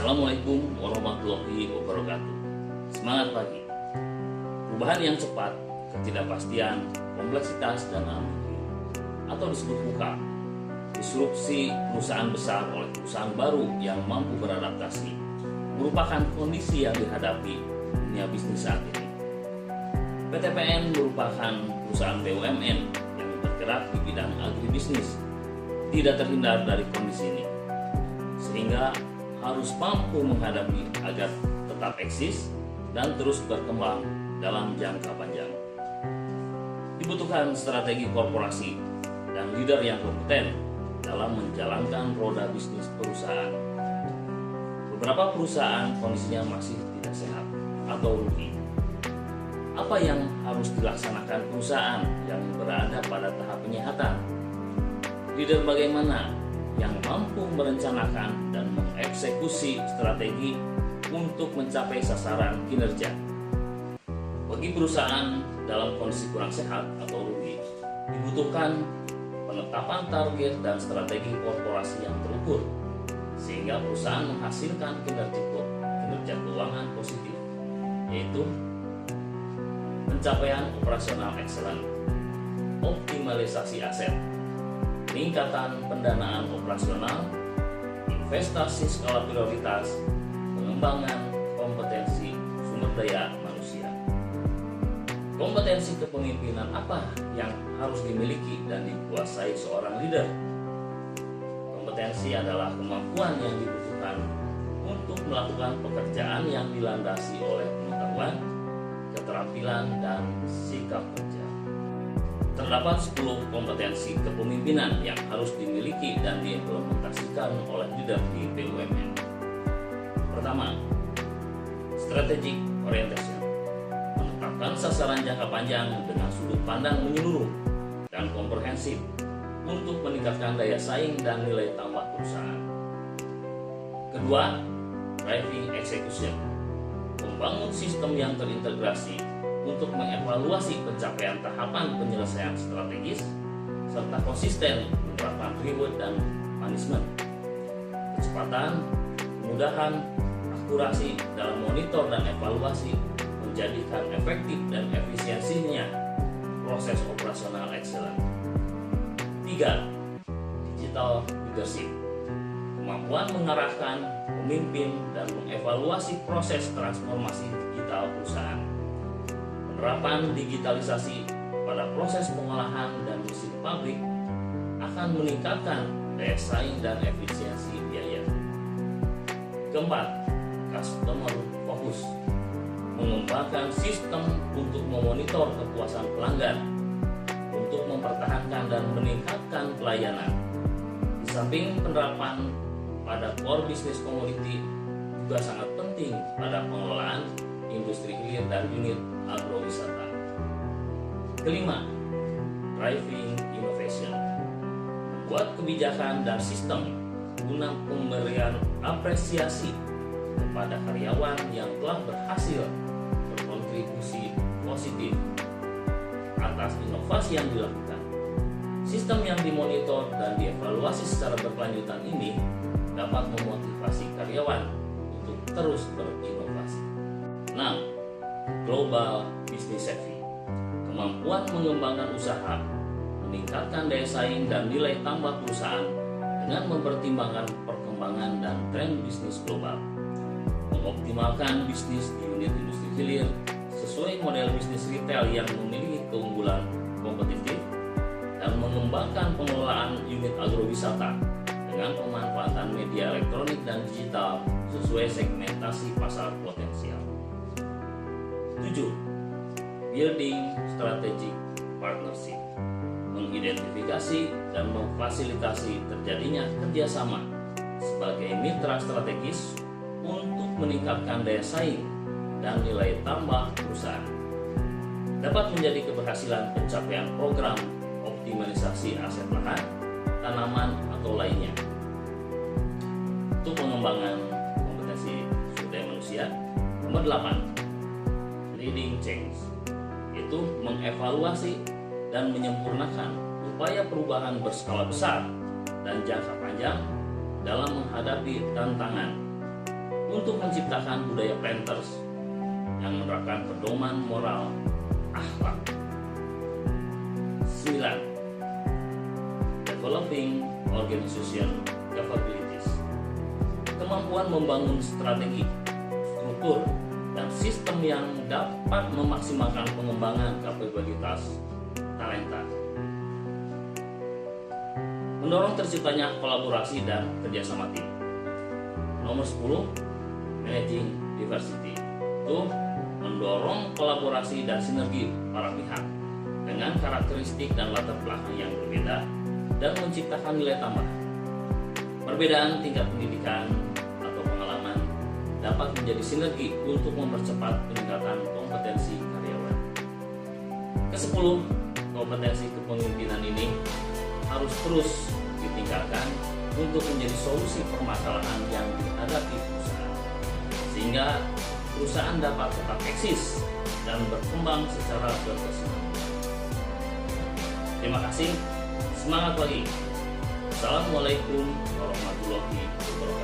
Assalamualaikum warahmatullahi wabarakatuh. Semangat pagi. Perubahan yang cepat, ketidakpastian, kompleksitas, dan ambigu atau disebut VUCA, disrupsi perusahaan besar oleh perusahaan baru yang mampu beradaptasi, merupakan kondisi yang dihadapi dunia bisnis saat ini. PTPN merupakan perusahaan BUMN yang bergerak di bidang agribisnis, tidak terhindar dari kondisi ini, sehingga harus mampu menghadapi agar tetap eksis dan terus berkembang dalam jangka panjang. Dibutuhkan strategi korporasi dan leader yang kompeten dalam menjalankan roda bisnis perusahaan. Beberapa perusahaan kondisinya masih tidak sehat atau rugi. Apa yang harus dilaksanakan perusahaan yang berada pada tahap penyehatan? Leader bagaimana yang mampu merencanakan dan mengeksekusi strategi untuk mencapai sasaran kinerja. Bagi perusahaan dalam kondisi kurang sehat atau rugi, dibutuhkan penetapan target dan strategi korporasi yang terukur, sehingga perusahaan menghasilkan kinerja keuangan positif, yaitu pencapaian operasional excellent, optimalisasi aset, peningkatan pendanaan operasional, investasi skala prioritas, pengembangan kompetensi sumber daya manusia. Kompetensi kepemimpinan apa yang harus dimiliki dan dikuasai seorang leader? Kompetensi adalah kemampuan yang dibutuhkan untuk melakukan pekerjaan yang dilandasi oleh pengetahuan, keterampilan, dan sikap kerja. Terdapat 10 kompetensi kepemimpinan yang harus dimiliki dan diimplementasikan oleh leader di BUMN. Pertama, strategic orientation. Menetapkan sasaran jangka panjang dengan sudut pandang menyeluruh dan komprehensif untuk meningkatkan daya saing dan nilai tambah perusahaan. Kedua, driving execution. Membangun sistem yang terintegrasi untuk mengevaluasi pencapaian tahapan penyelesaian strategis serta konsisten menerapkan reward dan punishment. Kecepatan, kemudahan, akurasi dalam monitor dan evaluasi menjadikan efektif dan efisiensinya proses operasional excellent. 3. Digital leadership. Kemampuan mengarahkan, memimpin, dan mengevaluasi proses transformasi digital perusahaan. Penerapan digitalisasi pada proses pengolahan dan mesin pabrik akan meningkatkan daya saing dan efisiensi biaya. Keempat, customer focus. Mengembangkan sistem untuk memonitor kepuasan pelanggan, untuk mempertahankan dan meningkatkan pelayanan. Di samping penerapan pada core business commodity juga sangat penting pada pengelolaan industri hilir dan unit agrowisata. Kelima, driving innovation. Membuat kebijakan dan sistem guna pemberian apresiasi kepada karyawan yang telah berhasil berkontribusi positif atas inovasi yang dilakukan. Sistem yang dimonitor dan dievaluasi secara berkelanjutan ini dapat memotivasi karyawan untuk terus berinovasi. 6. Global business savvy. Kemampuan mengembangkan usaha, meningkatkan daya saing dan nilai tambah perusahaan dengan mempertimbangkan perkembangan dan tren bisnis global. Mengoptimalkan bisnis di unit industri hilir sesuai model bisnis retail yang memiliki keunggulan kompetitif dan mengembangkan pengelolaan unit agrowisata dengan pemanfaatan media elektronik dan digital sesuai segmentasi pasar potensial. 7. Building strategic partnership. Mengidentifikasi dan memfasilitasi terjadinya kerjasama sebagai mitra strategis untuk meningkatkan daya saing dan nilai tambah perusahaan. Dapat menjadi keberhasilan pencapaian program optimalisasi aset lahan, tanaman, atau lainnya. Untuk pengembangan kompetensi sumber daya manusia, nomor 8, leading change, yaitu mengevaluasi dan menyempurnakan upaya perubahan berskala besar dan jangka panjang dalam menghadapi tantangan untuk menciptakan budaya planters yang menerapkan pedoman moral akhlak. 9. Developing organization capabilities. Kemampuan membangun strategi, struktur, dan sistem yang dapat memaksimalkan pengembangan kapabilitas talenta. Mendorong terciptanya kolaborasi dan kerjasama tim. Nomor 10, managing diversity. Itu mendorong kolaborasi dan sinergi para pihak dengan karakteristik dan latar belakang yang berbeda dan menciptakan nilai tambah. Perbedaan tingkat pendidikan atau pengalaman dapat menjadi sinergi untuk mempercepat peningkatan kompetensi karyawan. Ke-10, kompetensi kepemimpinan ini harus terus ditingkatkan untuk menjadi solusi permasalahan yang dihadapi perusahaan, sehingga perusahaan dapat tetap eksis dan berkembang secara berkesinambungan. Terima kasih, semangat pagi. Assalamualaikum warahmatullahi wabarakatuh.